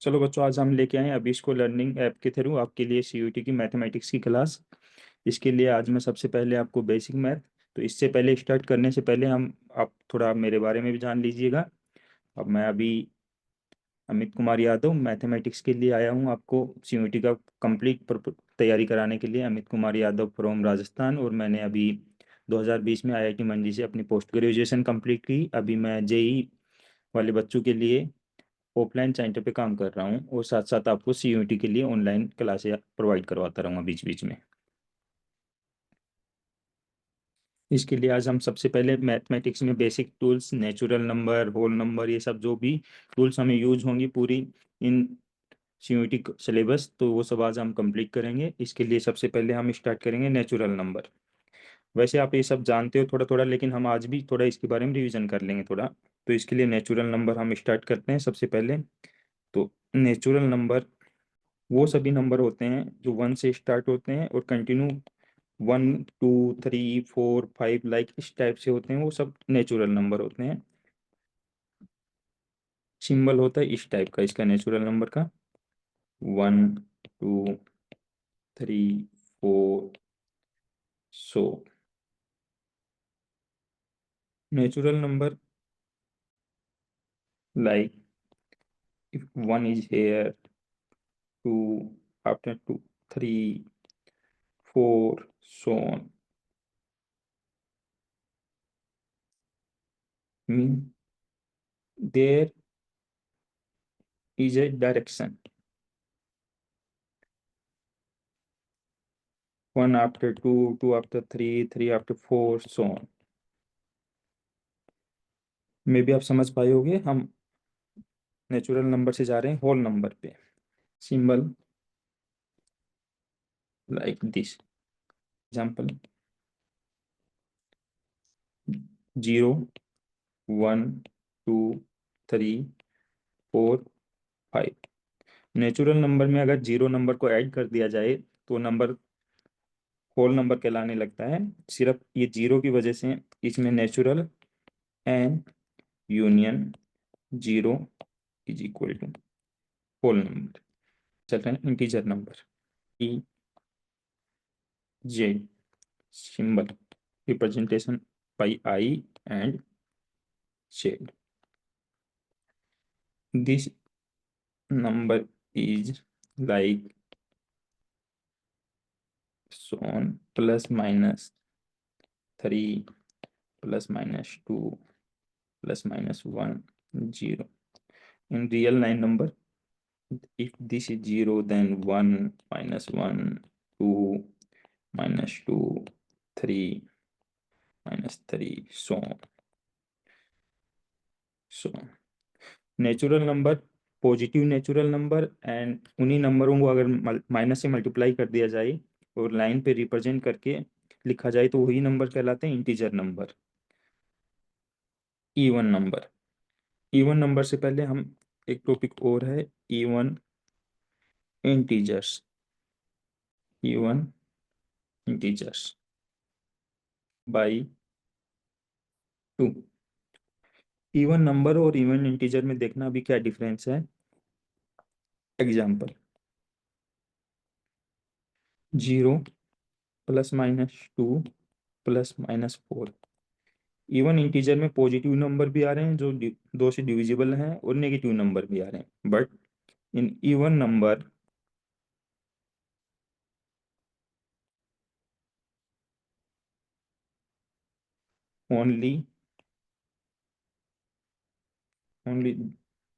चलो बच्चों, आज हम लेके आए हैं अभी इसको लर्निंग ऐप के थ्रू आपके लिए सीयूईटी की मैथमेटिक्स की क्लास। इसके लिए आज मैं सबसे पहले आपको बेसिक मैथ, तो इससे पहले स्टार्ट करने से पहले हम आप थोड़ा मेरे बारे में भी जान लीजिएगा। अब मैं अभी अमित कुमार यादव मैथमेटिक्स के लिए आया हूँ आपको सीयूईटी का कंप्लीट तैयारी कराने के लिए। अमित कुमार यादव फ्रॉम राजस्थान, और मैंने अभी 2020 में आईआईटी मंडी से अपनी पोस्ट ग्रेजुएशन कंप्लीट की। अभी मैं जेई वाले बच्चों के लिए ऑफलाइन सेंटर पे काम कर रहा हूँ, और साथ साथ आपको सीयूईटी के लिए ऑनलाइन क्लासेस प्रोवाइड करवाता रहूँगा बीच बीच में। इसके लिए आज हम सबसे पहले मैथमेटिक्स में basic tools, natural number, whole number, ये सब जो भी टूल्स हमें यूज होंगी पूरी इन सीयूईटी सिलेबस, तो वो सब आज हम कंप्लीट करेंगे। इसके लिए सबसे पहले हम स्टार्ट करेंगे नेचुरल नंबर। वैसे आप ये सब जानते हो थोड़ा थोड़ा, लेकिन हम आज भी थोड़ा इसके बारे में रिवीजन कर लेंगे थोड़ा। तो इसके लिए नेचुरल नंबर हम स्टार्ट करते हैं सबसे पहले। तो नेचुरल नंबर वो सभी नंबर होते हैं जो वन से स्टार्ट होते हैं और कंटिन्यू 1 2 3 4 5 लाइक इस टाइप से होते हैं, वो सब नेचुरल नंबर होते हैं। सिंबल होता है इस टाइप का इसका नेचुरल नंबर का, 1 2 3 4। So natural number like if one is here, two, after two, 3 4, so on, mean there is a direction. One after two, two after three, three after four, so on. मे भी आप समझ पाए होंगे। हम natural number से जा रहे हैं होल नंबर पे। Symbol like this, example 0 1 2 3 4 5। Natural number में अगर जीरो नंबर को ऐड कर दिया जाए तो नंबर होल नंबर कहलाने लगता है। सिर्फ ये जीरो की वजह से इसमें natural and union zero is equal to whole number, चल रहा है इंटीजर नंबर। ई Z symbol representation by I and Z. This number is like सोन +-3 +-2 +-1 0। in real line number, if this is 0 then 1 -1 2 -2 3 -3 so on, so on। Natural number, positive natural number, and उन्हीं नंबरों को अगर minus से multiply कर दिया जाए और लाइन पे रिप्रेजेंट करके लिखा जाए तो वही नंबर कहलाते हैं integer number. Even number, even number से पहले हम एक टॉपिक और है, even integers. Even integers by 2। Even number और इवन इंटीजर में देखना अभी क्या डिफरेंस है। एग्जाम्पल 0 +-2 +-4। इवन इंटीजर में पॉजिटिव नंबर भी आ रहे हैं जो दो से डिविजिबल हैं, और नेगेटिव नंबर भी आ रहे हैं, but in even number only only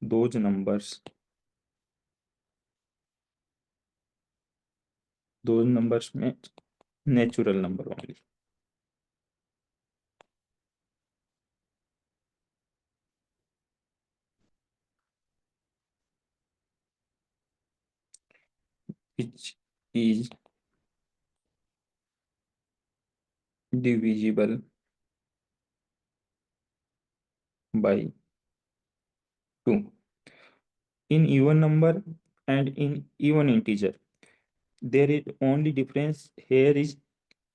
those numbers में natural number only. which is divisible by 2 in even number and in even integer. There is only difference here is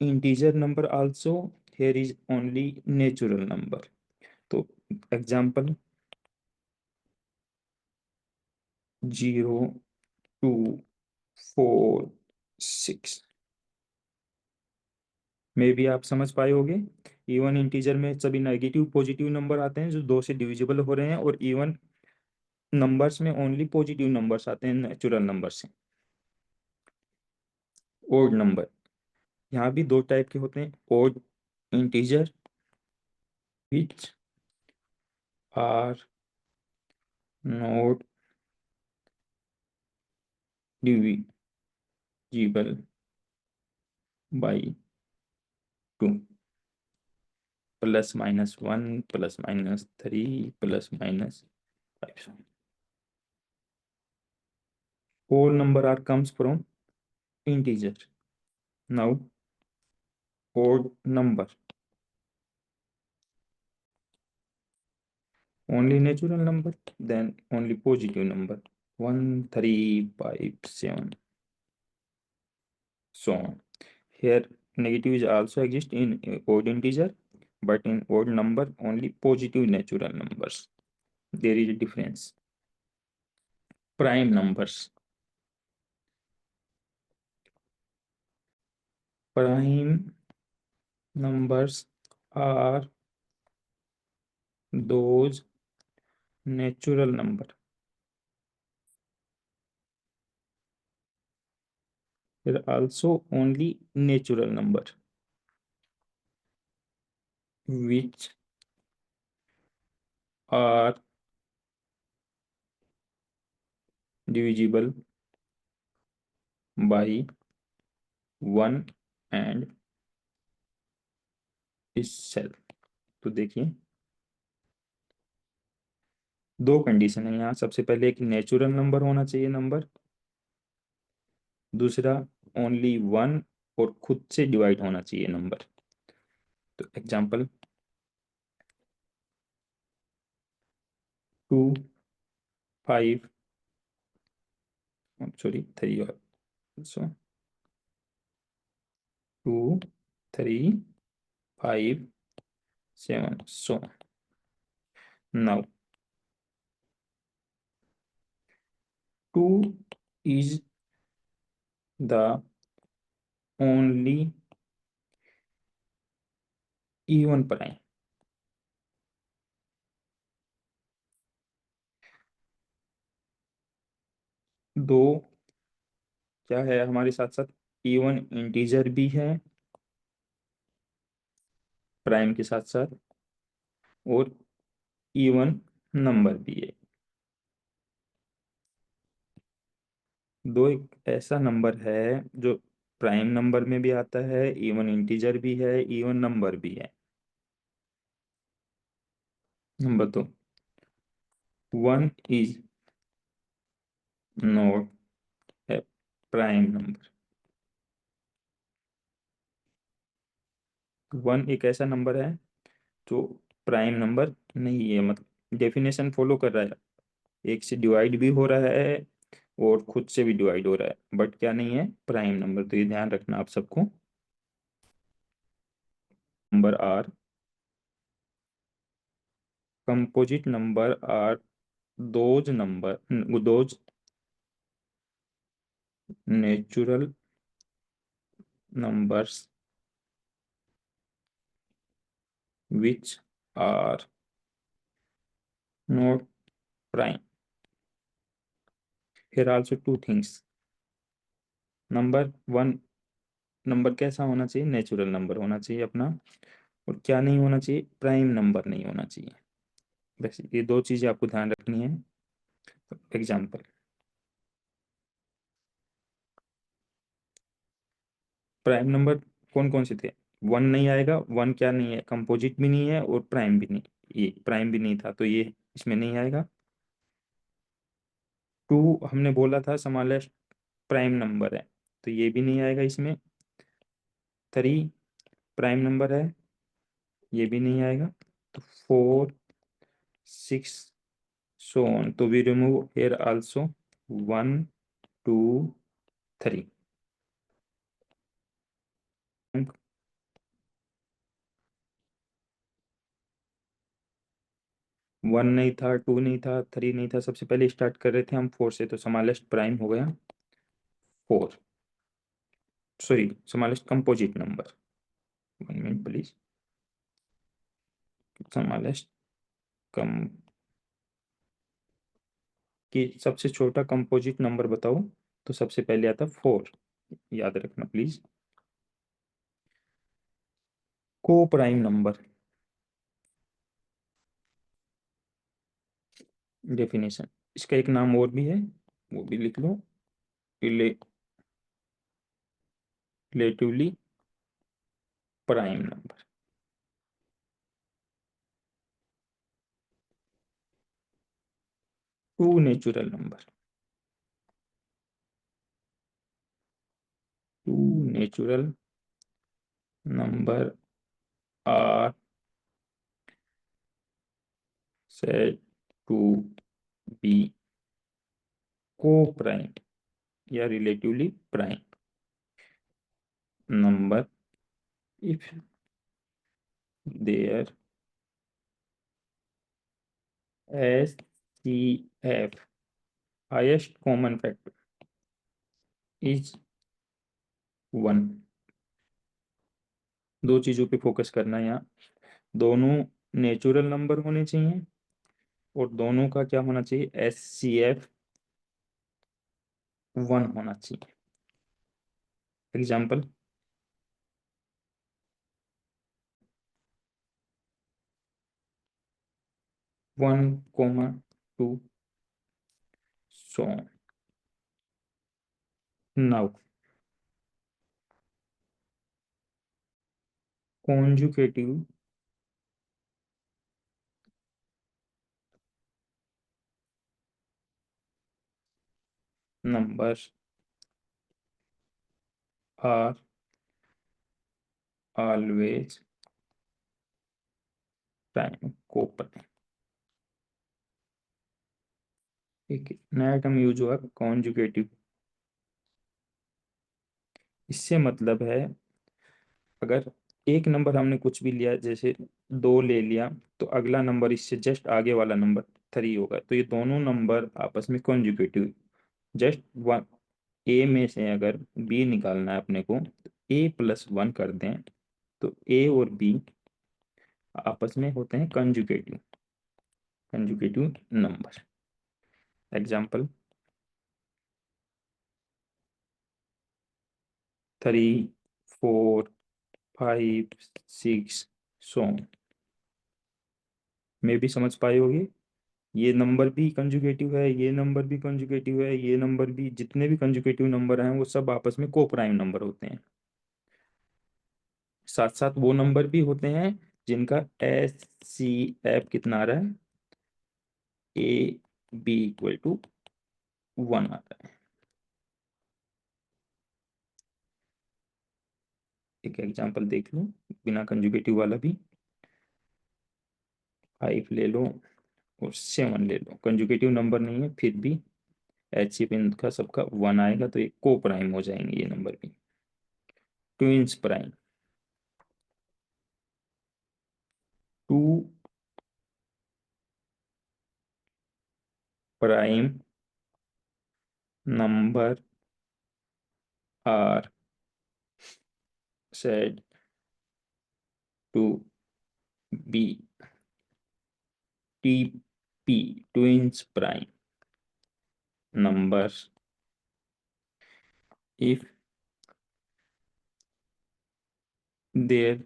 integer number also, here is only natural number। तो example zero, two, four, six में भी आप समझ पाए होंगे। Even integer में सभी negative positive number आते हैं जो दो से डिविजिबल हो रहे हैं, और इवन नंबर्स में ओनली पॉजिटिव नंबर्स आते हैं नेचुरल नंबर से। ओड नंबर, यहाँ भी दो टाइप के होते हैं, odd integer which are not divisible by two, plus minus one, plus minus three, plus minus five. All number are comes from integer. Now odd number, only natural number, then only positive number. 1, 3, 5, 7, so on. Here negative is also exist in odd integer, but in odd number only positive natural numbers. There is a difference. Prime numbers. Prime numbers are those natural number. There are also only natural number which are divisible by 1 and itself। तो देखिए दो condition है यहाँ। सबसे पहले एक natural number होना चाहिए नंबर, दूसरा ओनली वन और खुद से डिवाइड होना चाहिए नंबर। तो एग्जांपल 2, 5, सॉरी 3 और so 2, 3, 5, 7 so. Now 2 is the only even prime। दो क्या है हमारे साथ साथ, इवन इंटीजर भी है प्राइम के साथ साथ, और इवन नंबर भी है। दो एक ऐसा नंबर है जो प्राइम नंबर में भी आता है, इवन इंटीजर भी है, इवन नंबर भी है। नंबर दो, one is not a prime number. One एक ऐसा नंबर है जो प्राइम नंबर नहीं है, मतलब डेफिनेशन फॉलो कर रहा है, एक से डिवाइड भी हो रहा है और खुद से भी डिवाइड हो रहा है, बट क्या नहीं है, प्राइम नंबर। तो ये ध्यान रखना आप सबको। Number are composite number are those number, those natural numbers which are not prime। Here also two things। Number one, number कैसा होना चाहिए, नेचुरल नंबर होना चाहिए अपना, और क्या नहीं होना चाहिए, प्राइम नंबर नहीं होना चाहिए। बस ये दो चीजें आपको ध्यान रखनी है। एग्जाम्पल प्राइम नंबर कौन कौन से थे, वन नहीं आएगा, वन क्या नहीं है, कंपोजिट भी नहीं है और प्राइम भी नहीं, ये प्राइम भी नहीं था तो ये इसमें नहीं आएगा। टू हमने बोला था स्मॉलेस्ट प्राइम नंबर है तो ये भी नहीं आएगा इसमें। थ्री प्राइम नंबर है, ये भी नहीं आएगा। तो फोर, सिक्स, सो ऑन। तो we remove here also one, two, three. One नहीं था, टू नहीं था, थ्री नहीं था, सबसे पहले स्टार्ट कर रहे थे हम फोर से, तो स्मॉलेस्ट प्राइम हो गया four, sorry smallest composite number, one minute please, smallest कम कि सबसे छोटा कंपोजिट नंबर बताओ, तो सबसे पहले आता फोर, याद रखना प्लीज। को प्राइम नंबर डेफिनेशन, इसका एक नाम और भी है, वो भी लिख लो, relatively prime number. Two natural number, two natural number are said to be coprime या relatively prime number if their S C F highest common factor is one. दो चीजों पे फोकस करना है यहाँ, दोनों नेचुरल नंबर होने चाहिए और दोनों का क्या होना चाहिए, एस सी एफ वन होना चाहिए। Example, one comma two, so now conjugative numbers are always prime कोपर। ठीक है, नया टर्म यूज हुआ कॉन्जुगेटिव, इससे मतलब है अगर एक नंबर हमने कुछ भी लिया, जैसे दो ले लिया, तो अगला नंबर इससे जस्ट आगे वाला नंबर थ्री होगा, तो ये दोनों नंबर आपस में कॉन्जुगेटिव। जस्ट वन, ए में से अगर बी निकालना है अपने को, तो ए प्लस वन कर दें, तो ए और बी आपस में होते हैं conjugative, conjugative number. Example, three, four, five, six, so में भी समझ पाए होगे, ये नंबर भी कंजुगेटिव है, ये नंबर भी कंजुगेटिव है, ये नंबर भी, जितने भी कंजुगेटिव नंबर हैं वो सब आपस में को प्राइम नंबर होते हैं। साथ साथ वो नंबर भी होते हैं जिनका एस सी एफ कितना आ रहा है, A B equal to one आता है। एक एग्जांपल देख लो बिना कंजुगेटिव वाला भी, फाइव ले लो और सेवन ले लो, कंजुगेटिव नंबर नहीं है फिर भी एच सी इनका सबका वन आएगा, तो ये को प्राइम हो जाएंगे ये नंबर भी। Twins prime, two prime number are said to be TP twins prime numbers if their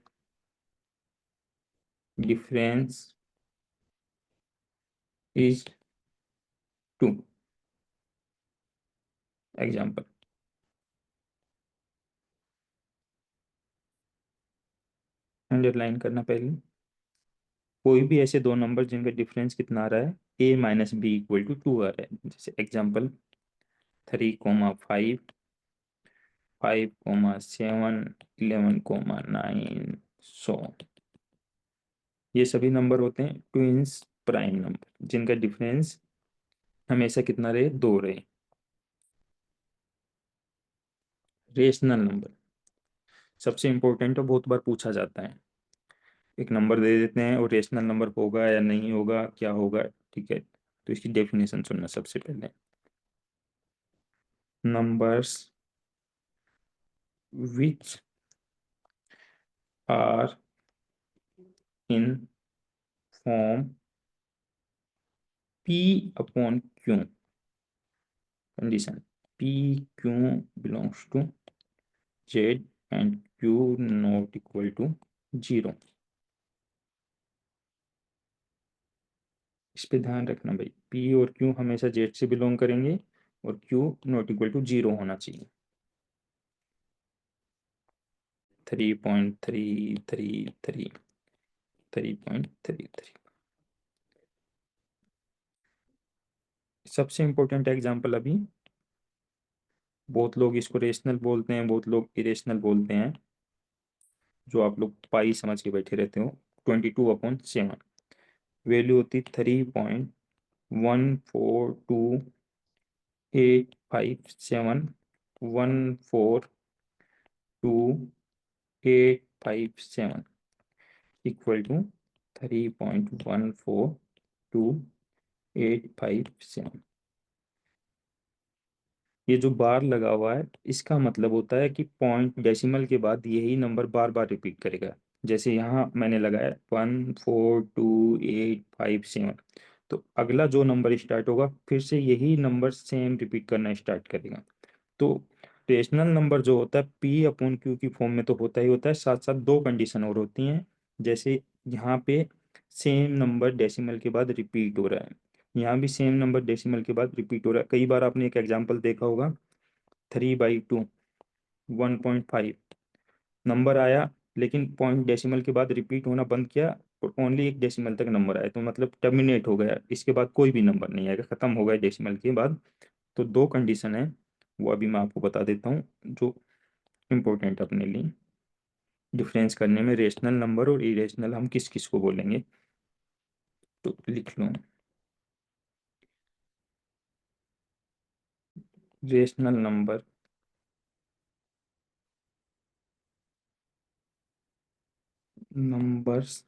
difference is 2। Example, underline करना पहले, कोई भी ऐसे दो नंबर जिनका डिफरेंस कितना आ रहा है, a minus b equal to two आ रहा है, जैसे example three comma five, five comma seven, eleven comma nine, so ये सभी नंबर होते हैं ट्विंस प्राइम नंबर जिनका डिफरेंस हमेशा कितना रहे, दो रहे। रेशनल नंबर सबसे इंपॉर्टेंट और बहुत बार पूछा जाता है, एक नंबर दे देते हैं और रेशनल नंबर होगा या नहीं होगा, क्या होगा, ठीक है। तो इसकी डेफिनेशन सुनना सबसे पहले। Numbers which are in form P upon Q, condition P Q belongs to Z and Q not equal to zero. इस पे ध्यान रखना भाई, पी और क्यू हमेशा जेड से बिलोंग करेंगे और Q not equal to zero होना चाहिए। 3.333, 3.33। सबसे इंपॉर्टेंट एग्जांपल अभी, बहुत लोग इसको रेशनल बोलते हैं, बहुत लोग इरेशनल बोलते हैं, जो आप लोग पाई समझ के बैठे रहते हो। 22/7 वैल्यू होती 3.142857 इक्वल टू 3.142857। ये जो बार लगा हुआ है इसका मतलब होता है कि पॉइंट डेसिमल के बाद यही नंबर बार बार रिपीट करेगा। जैसे यहाँ मैंने लगाया 14285 तो अगला जो नंबर स्टार्ट होगा फिर से यही नंबर सेम रिपीट करना स्टार्ट करेगा। तो रेशनल नंबर जो होता है पी अपॉन क्यू की फॉर्म में तो होता ही होता है, साथ साथ दो कंडीशन और होती हैं। जैसे यहाँ पे सेम नंबर डेसिमल के बाद रिपीट हो रहा है, यहाँ भी सेम नंबर डेसिमल के बाद रिपीट हो रहा है। कई बार आपने एक एग्जांपल देखा होगा, 3/2, 1.5 नंबर आया लेकिन पॉइंट डेसिमल के बाद रिपीट होना बंद किया और ओनली एक डेसिमल तक नंबर आया, तो मतलब टर्मिनेट हो गया, इसके बाद कोई भी नंबर नहीं आएगा, खत्म हो गया डेसिमल के बाद। तो दो कंडीशन है, वो अभी मैं आपको बता देता हूँ जो इम्पोर्टेंट अपने लिए डिफरेंस करने में, रेशनल नंबर और इरेशनल हम किस किस को बोलेंगे। तो लिख लो, rational number numbers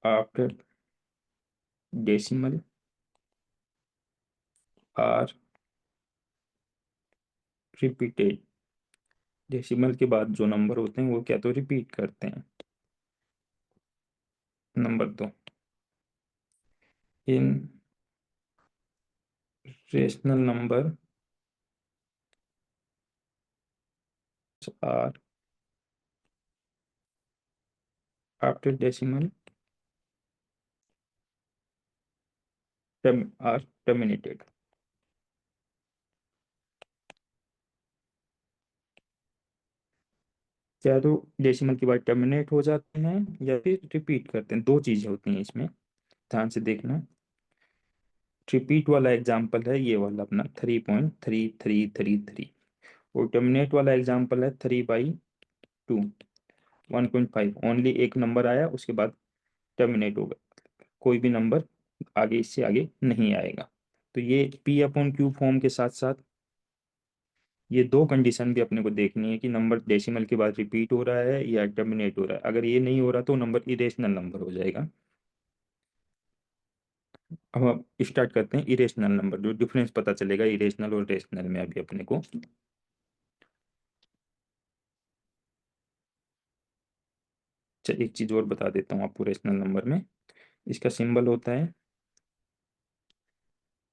after decimal are repeated। Decimal के बाद जो नंबर होते हैं वो क्या तो रिपीट करते हैं। नंबर दो, in rational number are after decimal are terminated. क्या तो डेसिमल के बाद टर्मिनेट हो जाते हैं या फिर रिपीट करते हैं, दो चीजें होती हैं इसमें, ध्यान से देखना। रिपीट वाला एग्जांपल है ये वाला अपना 3.3333 और टर्मिनेट वाला एग्जांपल है 3/2, 1.5। ओनली एक नंबर आया उसके बाद टर्मिनेट होगा, कोई भी नंबर आगे इससे आगे नहीं आएगा। तो ये पी अपॉन क्यू फॉर्म के साथ साथ ये दो कंडीशन भी अपने को देखनी है कि नंबर डेसिमल के बाद रिपीट हो रहा है या टर्मिनेट हो रहा है। अगर ये नहीं हो रहा तो नंबर इरेशनल नंबर हो जाएगा। अब हम स्टार्ट करते हैं इरेशनल नंबर, जो डिफरेंस पता चलेगा इरेशनल और रेशनल में अभी अपने को। चल एक चीज और बता देता हूँ आपको, रेशनल नंबर में इसका सिंबल होता है,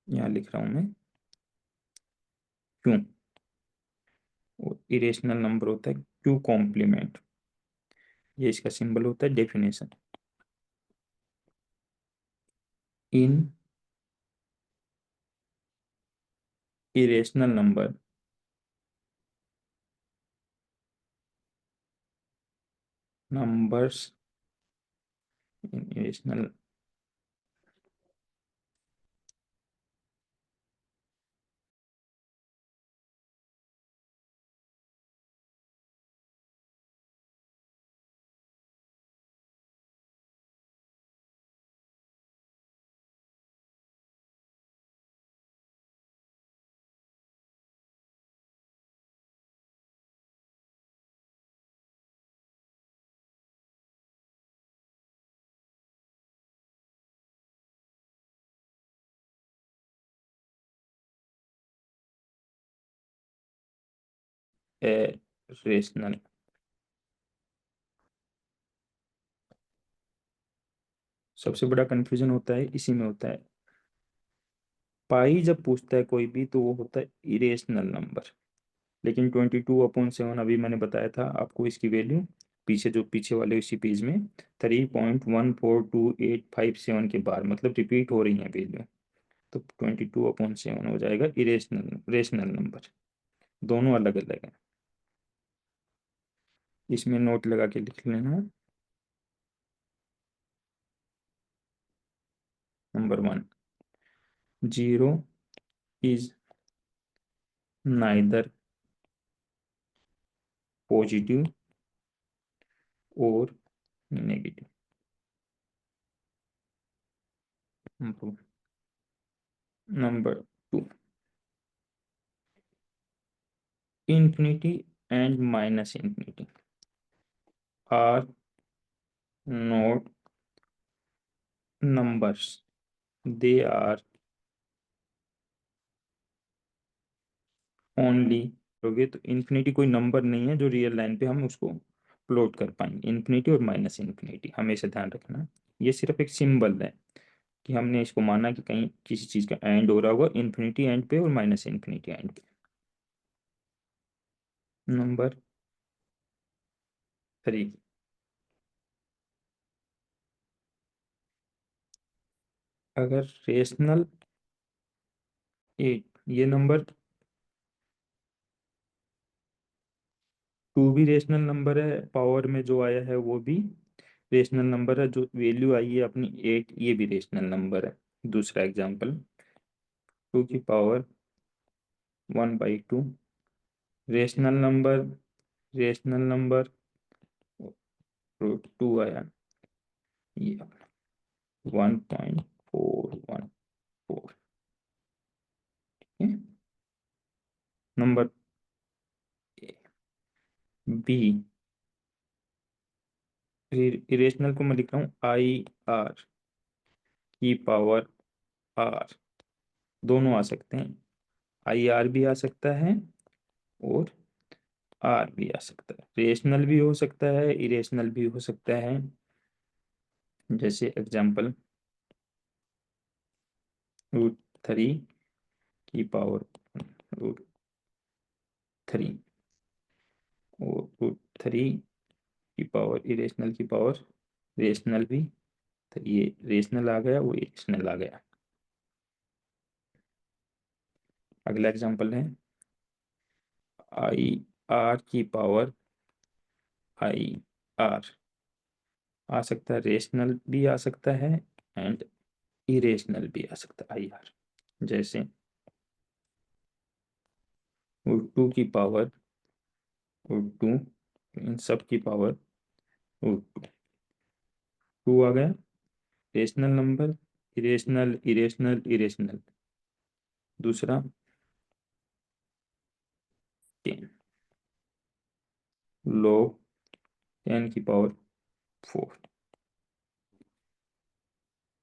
यहाँ लिख रहा हूँ मैं, क्यों। इरेशनल नंबर होता है क्यू कॉम्प्लीमेंट, ये इसका सिंबल होता है। Definition, in irrational number numbers in irrational rational. सबसे बड़ा कंफ्यूजन होता है इसी में होता है। पाई जब पूछता है कोई भी तो वो होता है इरेशनल नंबर। लेकिन 22/7 अभी मैंने बताया था आपको इसकी वैल्यू, पीछे जो पीछे वाले उसी पेज में 3.142857 के बार मतलब रिपीट हो रही है वैल्यू। तो 22/7 हो जाएगा इरेशनल रेशनल नंबर। दोनों अलग अलग है, इसमें नोट लगा के लिख लेना। Number 1, zero is neither positive और negative. Number 2, infinity and minus infinity are not numbers, they are only। लोगे तो इन्फिनिटी कोई नंबर नहीं है जो रियल लाइन पे हम उसको प्लॉट कर पाएंगे। इन्फिनिटी और माइनस इन्फिनिटी हमेशा ध्यान रखना, ये सिर्फ एक सिंबल है कि हमने इसको माना कि कहीं किसी चीज का एंड हो रहा होगा इन्फिनिटी एंड पे और माइनस इन्फिनिटी एंड पे। नंबर 3, अगर रेशनल 8, ये नंबर 2 भी रेशनल नंबर है, पावर में जो आया है वो भी रेशनल नंबर है, जो वैल्यू आई है अपनी 8 ये भी रेशनल नंबर है। दूसरा एग्जांपल, 2 की power 1/2 rational number, rational number 2 आया, ये 1.414। नंबर बी, इरेशनल को मैं लिख रहा हूँ IR की पावर R, दोनों आ सकते हैं, IR भी आ सकता है और आर भी आ सकता है, रेशनल भी हो सकता है इरेशनल भी हो सकता है। जैसे एग्जांपल, √3 की पावर √3 और √3 की पावर इरेशनल की पावर रेशनल भी, तो ये रेशनल आ गया वो इरेशनल आ गया। अगला एग्जांपल है IR की पावर IR, आ सकता है रेशनल भी आ सकता है एंड इरेशनल भी आ सकता है IR। जैसे √2 इन सब की पावर √2 आ गया, rational number, irrational irrational irrational. दूसरा 10, log 10⁴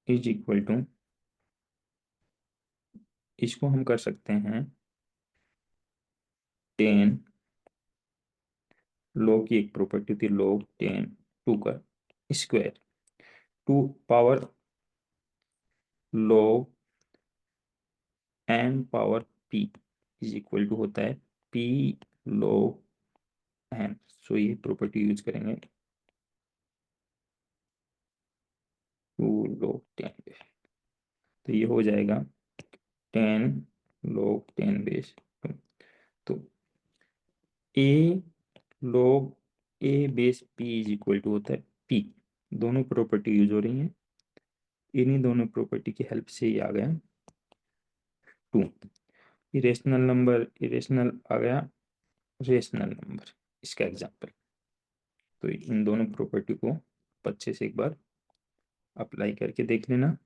इज इक्वल टू, इसको हम कर सकते हैं 10, log की एक प्रॉपर्टी थी log 10 2 का square, 2 power log n power p is equal to होता है p log n। सो ये प्रॉपर्टी यूज करेंगे 2 log 10, तो ये हो जाएगा 10 log 10 बेस 2। तो a log a base p is equal to होता है p। दोनों प्रॉपर्टी यूज हो रही हैं, इन्हीं दोनों प्रॉपर्टी की हेल्प से ही आ गया 2। इरेशनल नंबर इरेशनल आ गया रेशनल नंबर, इसका एग्जांपल। तो इन दोनों प्रॉपर्टी को अच्छे से एक बार अप्लाई करके देख लेना,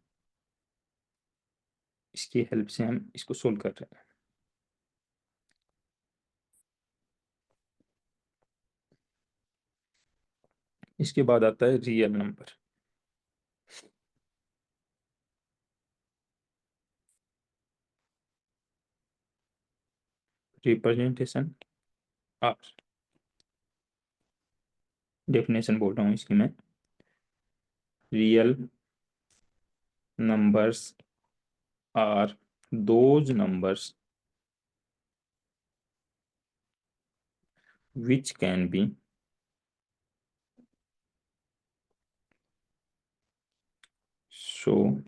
इसकी हेल्प से हम इसको सोल्व कर रहे हैं। इसके बाद आता है real number. Representation R, definition बोल रहा हूँ इसकी मैं, real numbers are those numbers which can be shown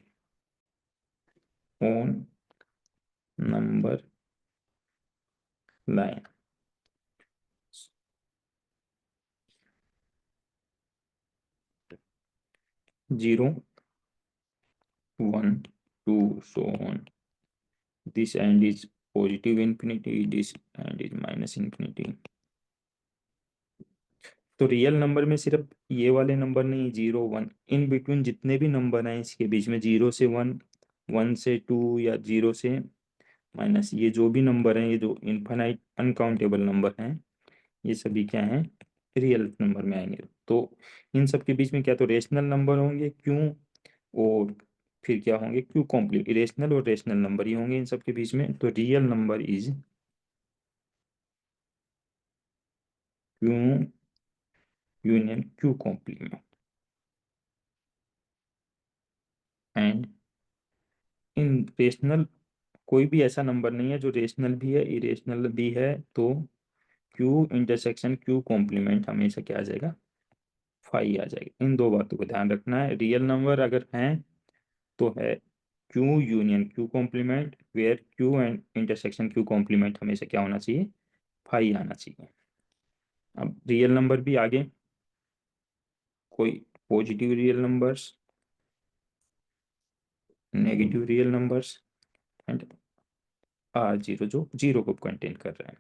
on number line. 0, 1, 2, so on. This end is positive infinity, this end is minus infinity. तो रियल नंबर में सिर्फ ये वाले नंबर नहीं, 0, 1, इन बिटवीन जितने भी नंबर हैं इसके बीच में, 0 से 1, 1 से 2 या 0 से माइनस, ये जो भी नंबर हैं, ये जो इनफाइनाइट अनकाउंटेबल नंबर हैं, ये सभी क्या हैं, रियल नंबर में आएंगे। तो इन सब के बीच में क्या तो रेशनल नंबर होंगे क्यों, और फिर क्या होंगे क्यू कॉम्प्लीट, इरेशनल और रेशनल नंबर ही होंगे इन सब के बीच में। तो real number is Q union Q complement, and irrational कोई भी ऐसा नंबर नहीं है जो रेशनल भी है इरेशनल भी है, तो क्यू इंटरसेक्शन क्यू कॉम्प्लीमेंट हमेशा क्या आ जाएगा, फाई आ जाएगा। इन दो बातों को ध्यान रखना है, रियल नंबर अगर हैं तो है Q union Q complement, where Q and intersection Q complement हमेशा क्या होना चाहिए, फाई आना चाहिए। अब रियल नंबर भी आगे, कोई positive real numbers, negative real numbers and R zero जो जीरो को कंटेन कर रहा है।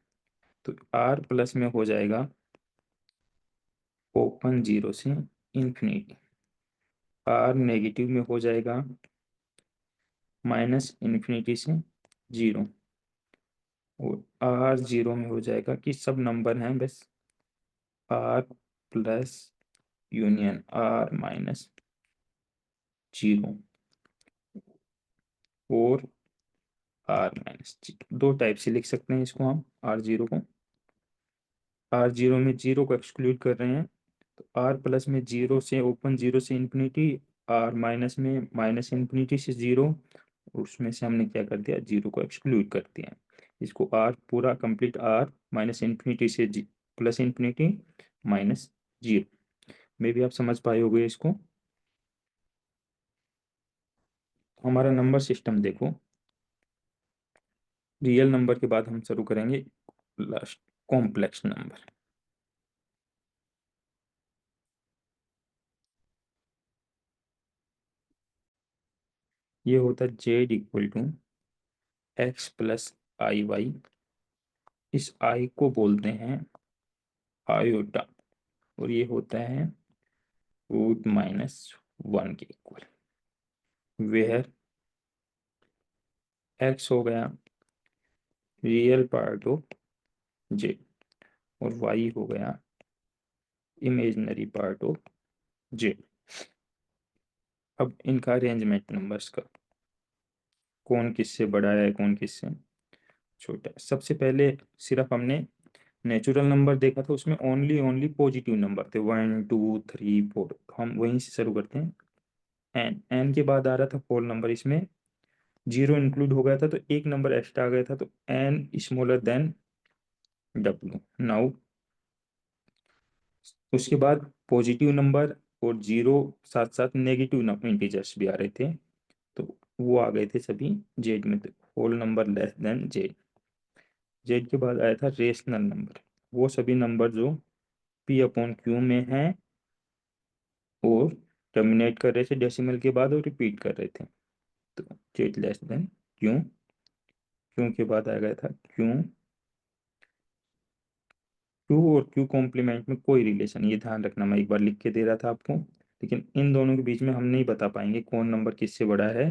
तो आर प्लस में हो जाएगा ओपन जीरो से इंफिनिटी, आर नेगेटिव में हो जाएगा माइनस इन्फिनिटी से जीरो, और आर जीरो में हो जाएगा कि सब नंबर हैं बस R plus union R minus zero और आर माइनस जीरो। दो टाइप से लिख सकते हैं इसको हम, आर जीरो को, आर जीरो में जीरो को एक्सक्लूड कर रहे हैं, तो आर प्लस में जीरो से ओपन जीरो से इंफिनिटी, आर माइनस में माइनस इंफिनिटी से जीरो, उसमें से हमने क्या कर दिया, जीरो को एक्सक्लूड कर दिया। इसको आर पूरा कंप्लीट आर माइनस इंफिनिटी से प्लस इंफिनिटी माइनस जीरो, मे भी आप समझ पाए होंगे इसको। हमारा नंबर सिस्टम देखो, रियल नंबर के बाद हम शुरू करेंगे लास्ट कॉम्प्लेक्स नंबर। ये होता है Z equal to X plus I Y, इस आई को बोलते हैं आयोटा, और ये होता है रूट माइनस वन के इक्वल, वेयर एक्स हो गया रियल पार्ट ऑफ जेड और वाई हो गया इमेजिनरी पार्ट ऑफ जेड। अब इनका अरेंजमेंट नंबर्स का, कौन किससे बड़ा है कौन किससे छोटा है। सबसे पहले सिर्फ हमने नेचुरल नंबर देखा था, उसमें ओनली ओनली पॉजिटिव नंबर थे, 1 2 3 4, हम वहीं से शुरू करते हैं। एन एन के बाद आ रहा था होल नंबर, इसमें जीरो इंक्लूड हो गया था तो एक नंबर एक्स्ट्रा आ गया था, तो N smaller than W now. उसके बाद पॉजिटिव नंबर और जीरो, साथ साथ नेगेटिव इंटीजर्स भी आ रहे थे, तो वो आ गए थे सभी जेड में, तो whole number less than Z. Z के बाद आया था रेशनल नंबर, वो सभी नंबर जो पी अपॉन क्यू में हैं और टर्मिनेट कर रहे थे डेसिमल के बाद और रिपीट कर रहे थे, तो Z less than Q. Q के बाद आ गया था क्यू, क्यू और क्यू कॉम्प्लीमेंट में कोई रिलेशन, ये ध्यान रखना, मैं एक बार लिख के दे रहा था आपको, लेकिन इन दोनों के बीच में हम नहीं बता पाएंगे कौन नंबर किससे बड़ा है,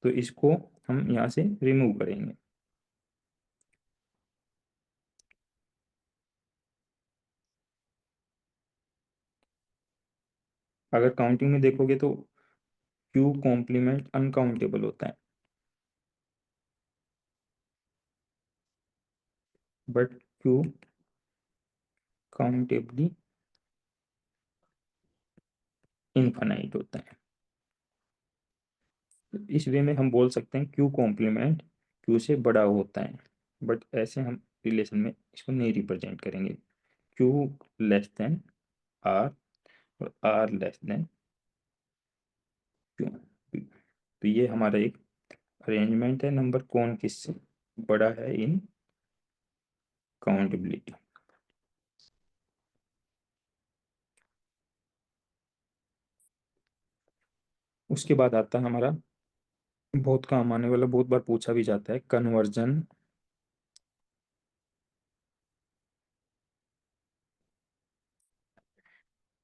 तो इसको हम यहाँ से रिमूव करेंगे। अगर काउंटिंग में देखोगे तो क्यू कॉम्प्लीमेंट अनकाउंटेबल होता है, बट क्यू काउंटेबली इनफाइनाइट होता है। इस वे में हम बोल सकते हैं क्यू कॉम्प्लीमेंट क्यू से बड़ा होता है, बट ऐसे हम रिलेशन में इसको नहीं रिप्रेजेंट करेंगे। क्यू लेस देन आर और आर लेस देन क्यू। तो ये हमारा एक अरेंजमेंट है, नंबर कौन किससे बड़ा है इन काउंटेबिलिटी। उसके बाद आता है हमारा बहुत काम आने वाला, बहुत बार पूछा भी जाता है, conversion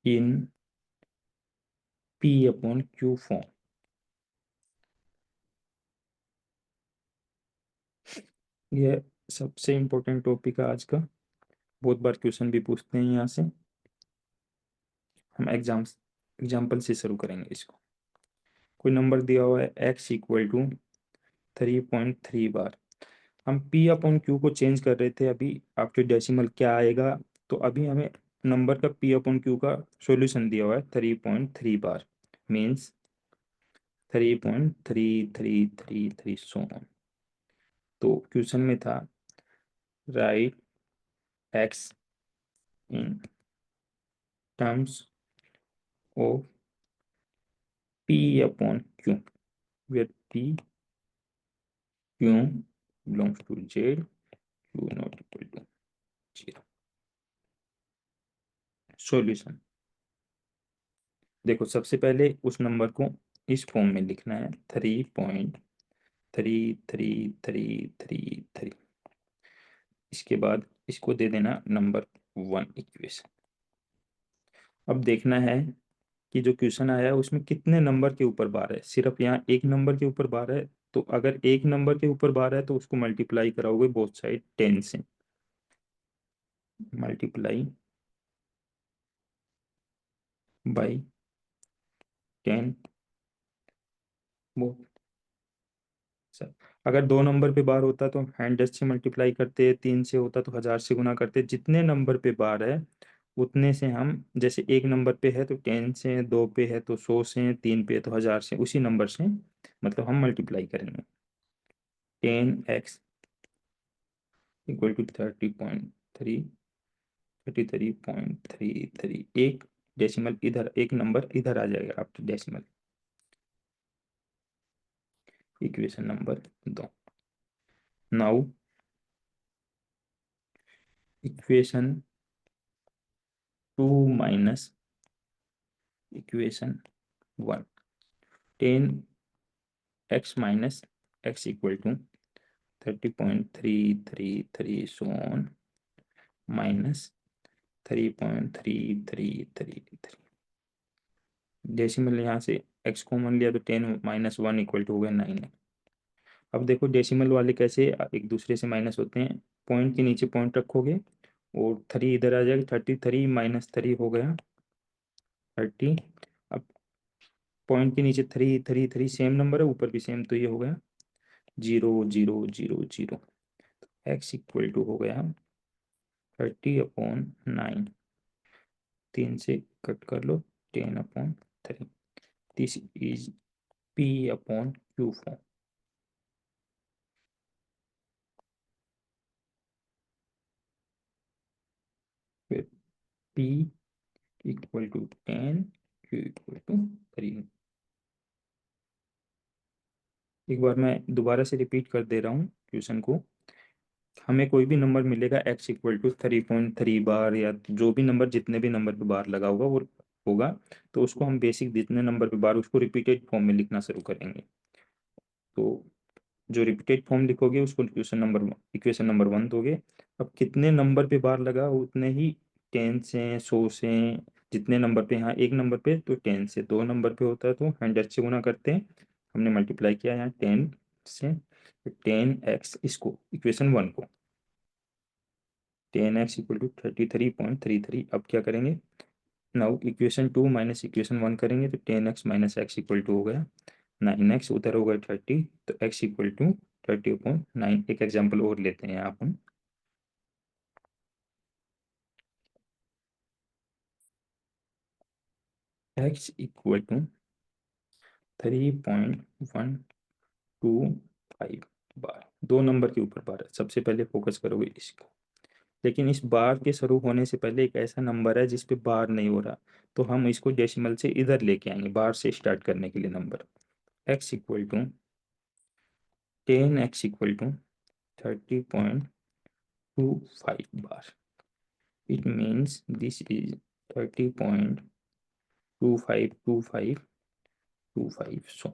in P upon Q form. ये सबसे इम्पोर्टेंट टॉपिक है आज का, बहुत बार क्वेश्चन भी पूछते हैं यहाँ से। हम एग्जाम्पल से शुरू करेंगे इसको। कोई नंबर दिया हुआ है x इक्वल टू 3.3 बार। हम p अपॉन क्यू को चेंज कर रहे थे, अभी आफ्टर डेसिमल क्या आएगा। तो अभी हमें नंबर का p अपॉन क्यू का सॉल्यूशन दिया हुआ है 3.3 बार, मीन्स 3.3333 सो ऑन। तो क्वेश्चन में था write x in terms of p upon Q, where p Q belongs to z, Q not equal to 0। Solution देखो, सबसे पहले उस नंबर को इस फॉर्म में लिखना है, 3.3333। इसके बाद इसको दे देना नंबर 1 इक्वेशन। अब देखना है कि जो क्वेश्चन आया है उसमें कितने नंबर के ऊपर बार है। सिर्फ यहाँ एक नंबर के ऊपर बार है, तो अगर एक नंबर के ऊपर बार है तो उसको मल्टीप्लाई कराओगे बोथ साइड 10 से, मल्टीप्लाई बाई 10। सर, अगर दो नंबर पे बार होता तो हम 100 से मल्टीप्लाई करते, तीन से होता तो 1000 से गुना करते। जितने नंबर पे बार है उतने से हम, जैसे एक नंबर पे है तो 10 से, दो पे है तो 100 से, तीन पे है तो 1000 से, उसी नंबर से मतलब हम मल्टीप्लाई करेंगे। 10x इक्वल टू 33.33, एक डेसिमल इधर, एक नंबर इधर आ जाएगा after decimal. Equation number 2। Now equation 2 minus equation 1, 10x minus x equal to 30.333 so on minus 3.3333। Decimal यहाँ से x कॉमन लिया तो 10 माइनस 1 इक्वल टू हो गया 9। अब देखो डेसिमल वाले कैसे एक दूसरे से माइनस होते हैं, पॉइंट के नीचे पॉइंट रखोगे और 3 इधर आ जाएगा, 33 माइनस 3 हो गया 30। अब पॉइंट के नीचे 3 3 3 सेम नंबर है, ऊपर भी सेम, तो ये हो गया 0 0 0 0। एक्स इक्वल टू हो गया 30/9, 3 से कट कर लो, 10/3। This is p upon Q form. फिर p equal to 10, q equal to 3। एक बार मैं दोबारा से रिपीट कर दे रहा हूँ क्वेश्चन को। हमें कोई भी नंबर मिलेगा x इक्वल टू 3.3 बार, या जो भी नंबर, जितने भी नंबर पे बार लगा होगा वो होगा, तो उसको हम बेसिक जितने नंबर पे बार, उसको रिपीटेड फॉर्म में लिखना शुरू करेंगे। तो जो रिपीटेड फॉर्म लिखोगे उसको इक्वेशन नंबर 1 दोगे। अब कितने नंबर पे बार लगा उतने ही 10 से, 100 से, जितने नंबर पे, यहाँ एक नंबर पे तो 10 से, दो नंबर पे होता है तो 100 से गुना करते हैं। हमने मल्टीप्लाई किया यहाँ 10 से, 10x, इसको इक्वेशन 1 को 10x इक्वल टू 33.33। अब क्या करेंगे, नाउ इक्वेशन 2 माइनस इक्वेशन 1 करेंगे तो 10x minus x equal to हो गया 9x, उधर हो गया 30, तो x इक्वल टू 30/9। एक एग्जाम्पल और लेते हैं यहाँ अपन। x इक्वल टू 3.125 बार। दो नंबर के ऊपर बार है, सबसे पहले फोकस करोगे इसको। लेकिन इस बार के शुरू होने से पहले एक ऐसा नंबर है जिस पे बार नहीं हो रहा, तो हम इसको डेसिमल से इधर लेके आएंगे, बार से स्टार्ट करने के लिए number. x equal to 10, x equal to 30.25 बार। It means this is 30.252525। So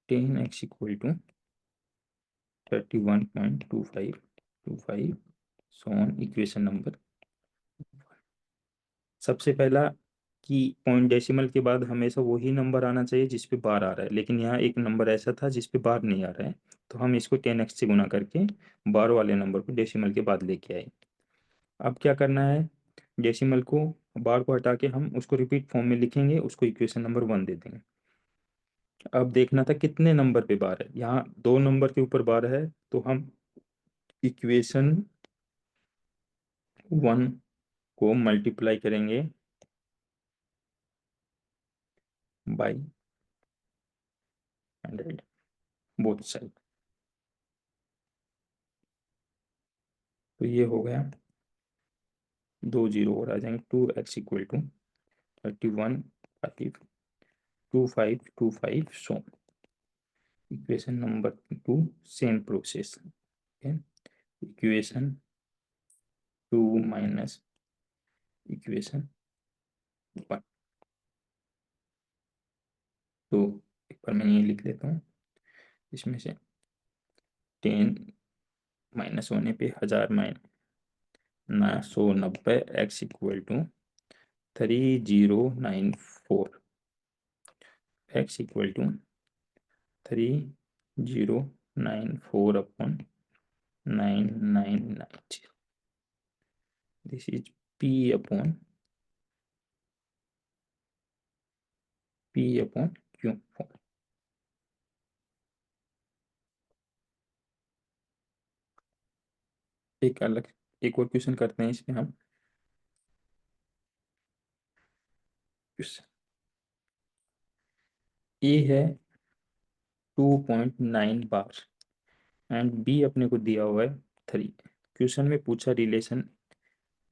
10x equal to 31.2525। So on equation number. सबसे पहला कि पॉइंट डेसिमल के बाद हमेशा वही नंबर आना चाहिए जिस पे बार आ रहा है, लेकिन यहाँ एक नंबर ऐसा था जिस पे बार नहीं आ रहा है, तो हम इसको 10x से गुना करके बार वाले नंबर को डेसिमल के बाद लेके आए। अब क्या करना है, डेसिमल को, बार को हटा के हम उसको रिपीट फॉर्म में लिखेंगे, उसको इक्वेशन नंबर 1 दे देंगे। अब देखना था कितने नंबर पे बार है, यहाँ 2 नंबर के ऊपर बार है, तो हम इक्वेशन 1 को मल्टीप्लाई करेंगे बाई 100 बोथ साइड। तो ये हो गया, 2 जीरो और आ जाएंगे। 2x equal to 31.2525। So equation number 2, same process. Equation 2 minus equation 1। तो एक बार मैं ये लिख लेता हूँ, इसमें से 10 माइनस होने पे 1000 minus 990, x equal to 3094। x equal to 3094 upon 9990। This is p upon q। एक और क्वेश्चन करते हैं इसमें हम। ए है 2.9 बार एंड बी अपने को दिया हुआ है 3। क्वेश्चन में पूछा रिलेशन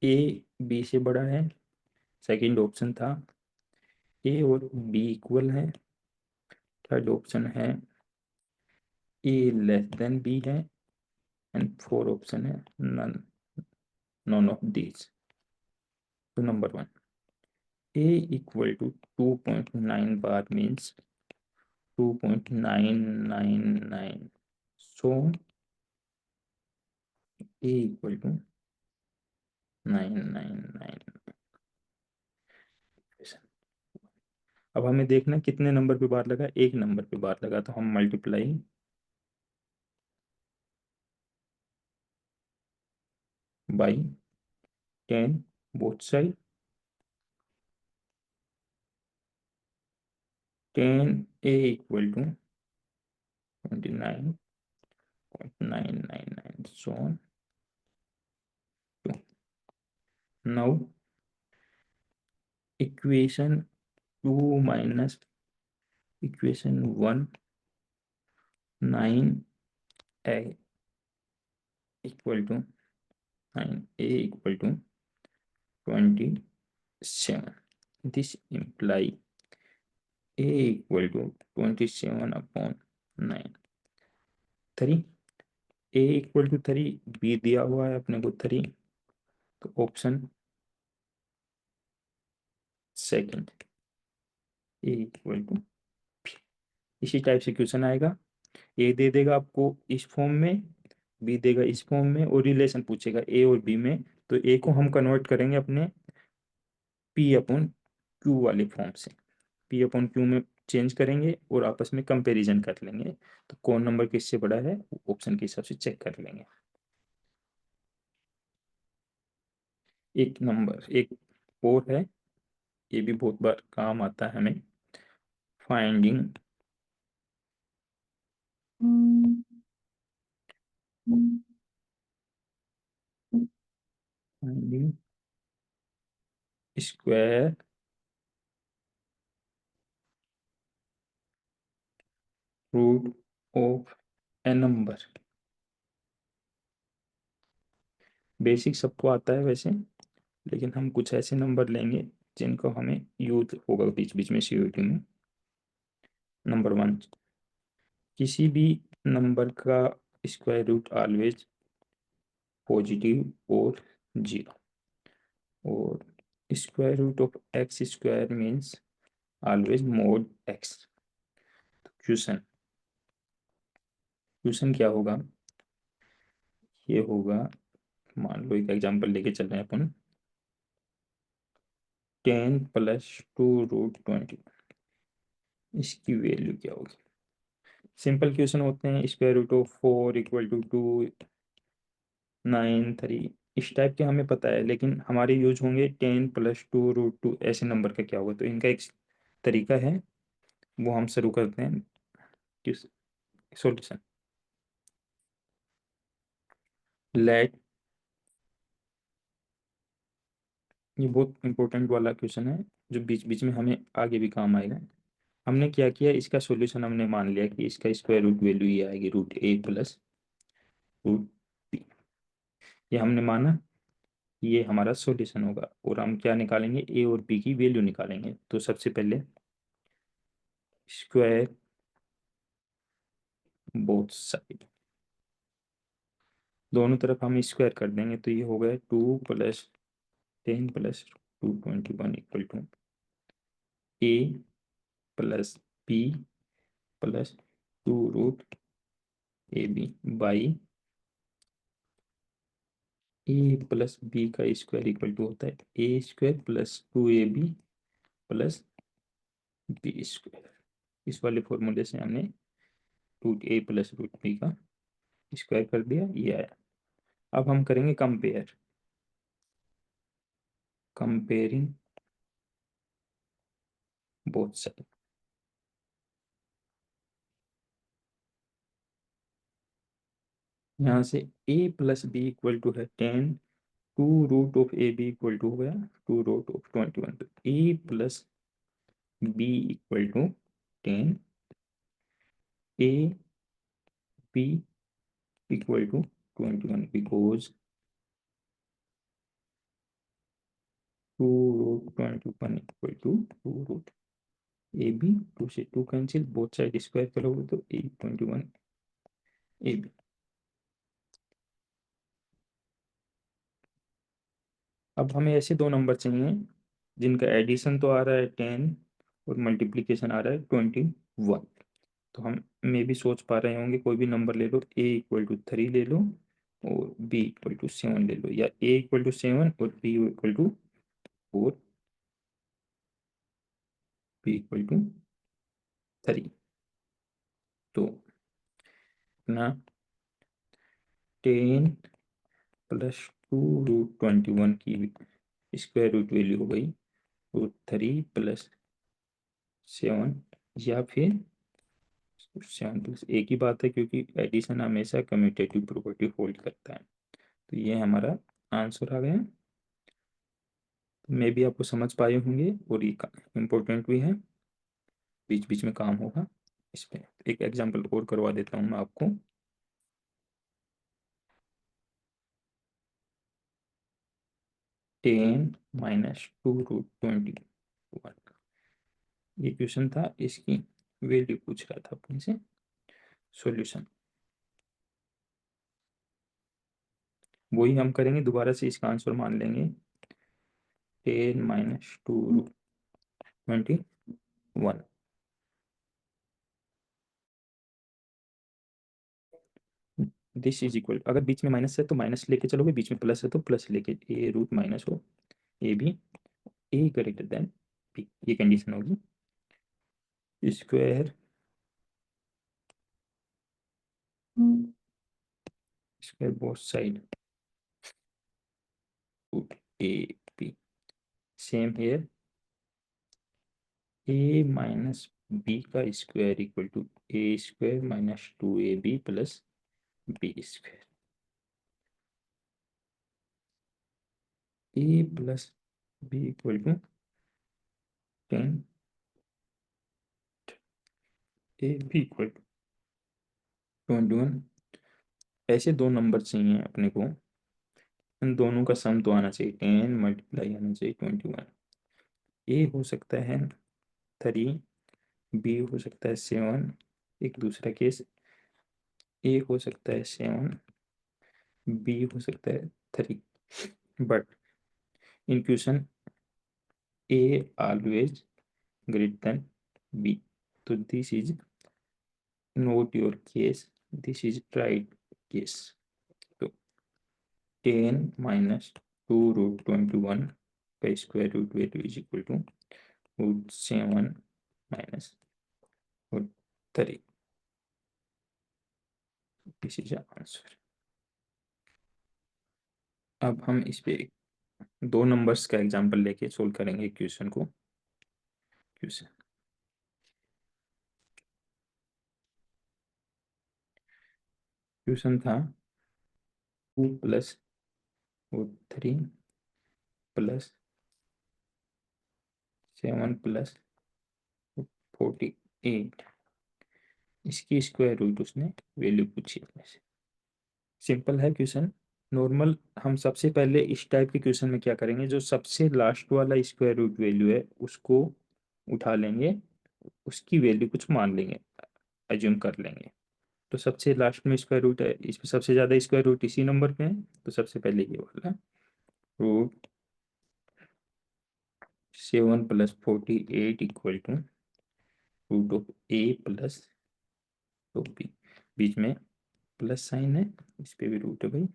ए बी से बड़ा है, सेकंड ऑप्शन था ए और बी इक्वल है, थर्ड ऑप्शन है ए लेस देन बी है, एंड फोर ऑप्शन है नॉन ऑफ दीज। तो नंबर 1, a इक्वल टू 2.9 बार means 2.999। So a equal to 999। अब हमें देखना कितने नंबर पे बार लगा, एक नंबर पे बार लगा, तो हम multiply by 10 both side. 10 a equal to 29.999। So now equation 2 minus equation 1, 9a equal to 9a equal to 27। This imply a equal to 27 upon 9। 3, a equal to 3, b दिया हुआ है अपने को 3, तो option second a equal to. इसी type से question आएगा, ए दे देगा आपको इस फॉर्म में, बी देगा इस फॉर्म में, और रिलेशन पूछेगा ए और बी में, तो ए को हम कन्वर्ट करेंगे अपने पी अपॉन क्यू वाले फॉर्म से, पी अपॉन क्यू में चेंज करेंगे और आपस में कंपैरिजन कर लेंगे, तो कौन नंबर किससे बड़ा है ऑप्शन के हिसाब से चेक कर लेंगे। एक नंबर एक और है, ये भी बहुत बार काम आता है हमें, finding finding square root of a number. Basic सबको आता है वैसे, लेकिन हम कुछ ऐसे नंबर लेंगे जिनको हमें यूज होगा बीच बीच में सीयूटी में। नंबर 1, किसी भी नंबर का स्क्वायर रूट ऑलवेज पॉजिटिव और जीरो। और square root of X square means always mod X. Question question क्या होगा, ये होगा, मान लो एक एग्जांपल लेके चल रहे हैं अपन। 10 + 2√20, इसकी वैल्यू क्या होगी। सिंपल क्वेश्चन होते हैं, स्क्वायर रूट ऑफ 4 = 2, 9, 3, इस टाइप के हमें पता है, लेकिन हमारे यूज होंगे 10 + 2√2, ऐसे नंबर का क्या होगा। तो इनका एक तरीका है, वो हम शुरू करते हैं। सॉल्यूशन, लेट, ये बहुत इंपॉर्टेंट वाला क्वेश्चन है जो बीच बीच में हमें आगे भी काम आएगा। हमने क्या किया, इसका सॉल्यूशन हमने मान लिया कि इसका स्क्वायर रूट वैल्यू ये आएगी √a + √b। ये हमने माना, ये हमारा सॉल्यूशन होगा। और हम क्या निकालेंगे, ए और बी की वैल्यू निकालेंगे। तो सबसे पहले स्क्वायर बोथ साइड, दोनों तरफ हम स्क्वायर कर देंगे। तो ये हो गया 2 + 10 + 221 = a + b + 2√ab by a + b का स्क्वायर इक्वल टू होता है a² + 2ab + b²। इस वाले फॉर्मूले से हमने √a + √b का स्क्वायर कर दिया, ये आया। अब हम करेंगे कंपेयर, कंपेयरिंग बोथ साइड। यहाँ से a + b = है 10, 2√ab = हो गया 2√21। तो a + b = 10, a b = 21, because 2√21 = 2 ab, 2 से 2 कैंसिल, बोथ साइड स्क्वायर करोगे तो 821 ab। अब हमें ऐसे दो नंबर चाहिए जिनका एडिशन तो आ रहा है 10 और मल्टीप्लिकेशन आ रहा है 21। तो हम मे भी सोच पा रहे होंगे, कोई भी नंबर ले लो, a = 3 ले लो और b = 7 ले लो, या a = 7 और b = 4, b = 3। तो ना 10 + 2√21 की स्क्वायर रूट वैल्यू हो गई √3 + 7, या फिर 7 + एक ही बात है, क्योंकि एडिशन हमेशा कम्यूटेटिव प्रॉपर्टी होल्ड करता है। तो ये हमारा आंसर आ गया। मे भी आपको समझ पाए होंगे, और ये इम्पोर्टेंट भी है, बीच बीच में काम होगा। इस पे एक एग्जांपल और करवा देता हूँ मैं आपको। 10 - 2√21, ये क्वेश्चन था, इसकी वैल्यू पूछ रहा था अपने से। सॉल्यूशन वही हम करेंगे, दोबारा से इसका आंसर मान लेंगे 10 - 2√21। दिस इज इक्वल, अगर बीच में माइनस है तो माइनस लेके चलोगे, बीच में प्लस है तो प्लस लेके, ए रूट माइनस हो, ए भी ए ग्रेटर देन बी, ये कंडीशन होगी। Square square both side root A B, same here, a - b का स्क्वायर equal to a² - 2ab + b²। a + B equal to 10, A B equal to 21। ऐसे दो number चाहिए अपने को, इन दोनों का सम तो आना चाहिए 10 मल्टीप्लाई आना चाहिए 21। ए हो सकता है 3, बी हो सकता है 7, एक दूसरा केस, ए हो सकता है 7, बी हो सकता है 3, but in question a always greater than b, तो this is not your case, this is right case. तो 10 माइनस 2√21 का square root value is equal to √7 माइनस √3, दिस इज आंसर। अब हम इस पे दो नंबर्स का एग्जांपल लेके सोल्व करेंगे क्वेश्चन को। क्वेश्चन क्वेश्चन था 2 + 3 + 7 + 48, इसकी स्क्वायर रूट उसने वैल्यू पूछी अपने से। सिंपल है क्वेश्चन, नॉर्मल। हम सबसे पहले इस टाइप के क्वेश्चन में क्या करेंगे, जो सबसे लास्ट वाला स्क्वायर रूट वैल्यू है उसको उठा लेंगे, उसकी वैल्यू कुछ मान लेंगे, अज्यूम कर लेंगे। तो सबसे लास्ट में स्क्वायर रूट है, इसमें सबसे ज़्यादा स्क्वायर रूट इसी नंबर पे है, तो सबसे पहले ये वाला √7 + 48 इक्वल टू √a + बीच में प्लस साइन है, इस पे भी रूट है भाई,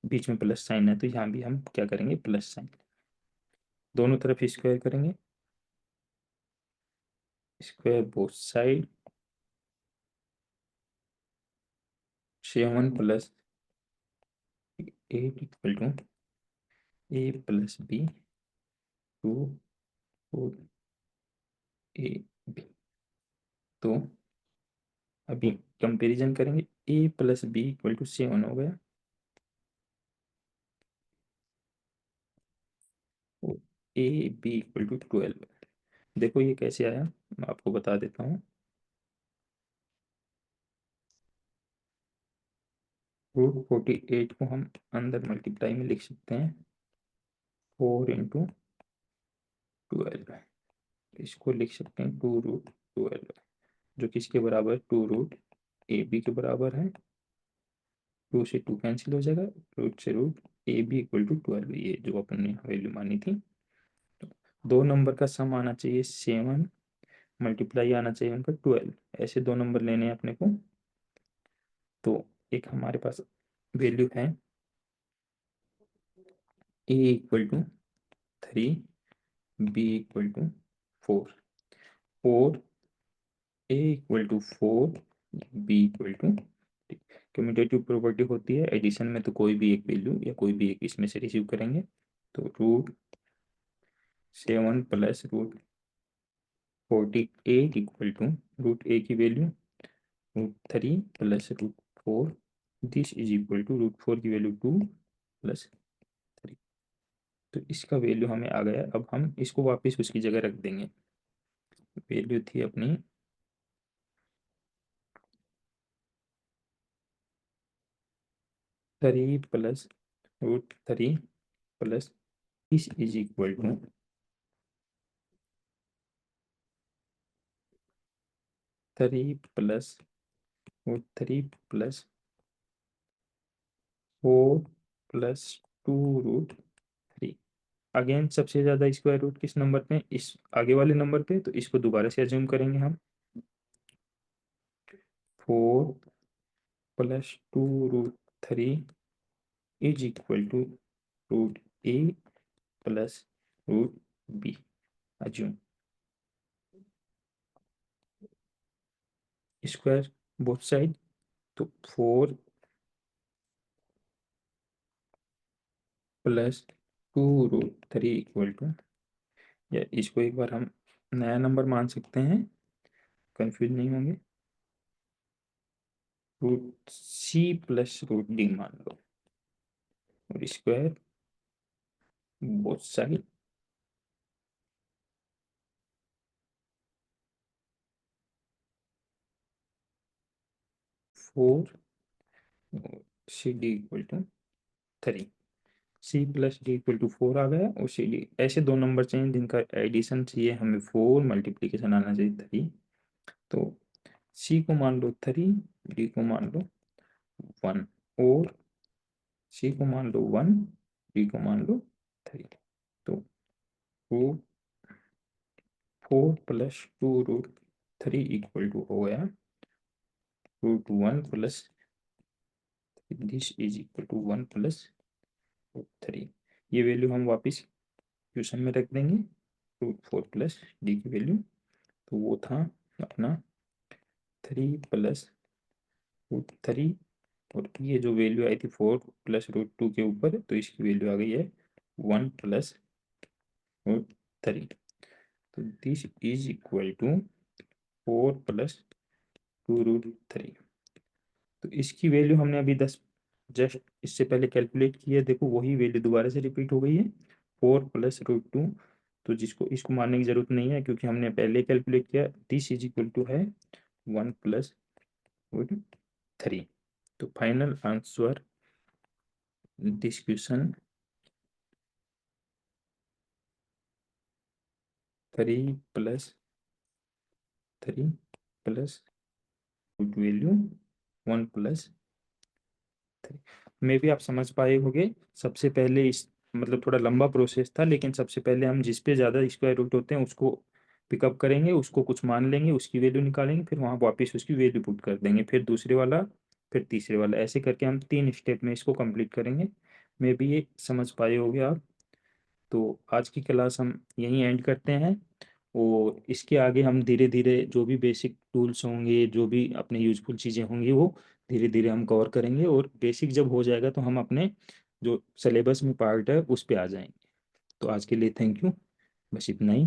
बीच में प्लस साइन है, तो यहाँ भी हम क्या करेंगे, प्लस साइन, दोनों तरफ स्क्वायर करेंगे, square both side, 7 + 8 equal to a + b two 4ab। तो अभी कंपैरिजन करेंगे, a + b इक्वल टू 7 हो गया, a b इक्वल टू 12। देखो ये कैसे आया, मैं आपको बता देता हूँ। √48 को हम अंदर मल्टीप्लाई में लिख सकते हैं 4 × 12, इसको लिख सकते हैं 2√12, जो किसके बराबर, 2√ab के बराबर है। 2 से 2 कैंसिल हो जाएगा, रूट से root, A B equal to 12, ये जो अपन ने वैल्यू मानी थी। तो दो नंबर का सम आना चाहिए 7, मल्टीप्लाई आना चाहिए उनका 12, ऐसे दो नंबर लेने हैं अपने को। तो एक हमारे पास वैल्यू है a equal to 3, b equal to 4, और a equal to 4, b equal to, commutative property होती है एडिशन में, तो कोई भी एक वैल्यू या कोई भी एक इसमें से रिसीव करेंगे। तो √7 + √48 इक्वल टू रूट ए की value √3 + √4, this is equal to √4 की वैल्यू 2 + 3। तो इसका वैल्यू हमें आ गया। अब हम इसको वापस उसकी जगह रख देंगे, वैल्यू थी अपनी 3 + √3 + this is equal to 3 + √3 + 4 + 2√3। Again सबसे ज्यादा स्क्वायर रूट किस नंबर पे, इस आगे वाले नंबर पे, तो इसको दोबारा से अज्यूम करेंगे हम। 4 + 2√3 is equal to √a + √b, assume square both side, तो 4 + 2√3 इक्वल टू, या इसको एक बार हम नया नंबर मान सकते हैं, कंफ्यूज नहीं होंगे, √c + √d मान लो, और square both side 4 C D equal to 3। C plus D equal to 4 आ गया, और सी डी ऐसे दो नंबर चाहिए जिनका एडिशन चाहिए हमें 4, मल्टीप्लीकेशन आना चाहिए 3। तो सी को मान लो 3, डी को मान लो 1, और सी को मान लो 1, डी को मान लो 3। तो वो 4 + 2√3 इक्वल टू हो गया √1 plus this is equal to 1 + 3। ये वैल्यू हम वापस क्वेश्चन में रख देंगे, √4 + डी की वैल्यू। तो वो था अपना 3 + √3, और ये जो वैल्यू आई थी 4 + √2 के ऊपर, तो इसकी वैल्यू आ गई है 1 + √3। तो दिस इज इक्वल टू 4 + 2√3। तो इसकी वैल्यू हमने अभी 10 जस्ट इससे पहले कैलकुलेट की है, देखो वही वैल्यू दोबारा से रिपीट हो गई है, 4 + √2। तो जिसको इसको मानने की जरूरत नहीं है क्योंकि हमने पहले कैलकुलेट किया। दिस इज इक्वल टू है 1 + √3। तो final answer this question 3 + 3 + value 1 + 3। मे भी आप समझ पाए होंगे। सबसे पहले इस मतलब थोड़ा लंबा प्रोसेस था, लेकिन सबसे पहले हम जिस पे ज़्यादा स्क्वायर रूट होते हैं उसको पिकअप करेंगे, उसको कुछ मान लेंगे, उसकी वैल्यू निकालेंगे, फिर वहाँ वापस उसकी वैल्यू पुट कर देंगे, फिर दूसरे वाला, फिर तीसरे वाला, ऐसे करके हम 3 स्टेप में इसको कंप्लीट करेंगे। मे भी ये समझ पाए होंगे आप। तो आज की क्लास हम यहीं एंड करते हैं, और इसके आगे हम धीरे धीरे जो भी बेसिक टूल्स होंगे, जो भी अपने यूजफुल चीज़ें होंगी, वो धीरे धीरे हम कवर करेंगे, और बेसिक जब हो जाएगा तो हम अपने जो सिलेबस में पार्ट है उस पे आ जाएंगे। तो आज के लिए थैंक यू, बस इतना ही।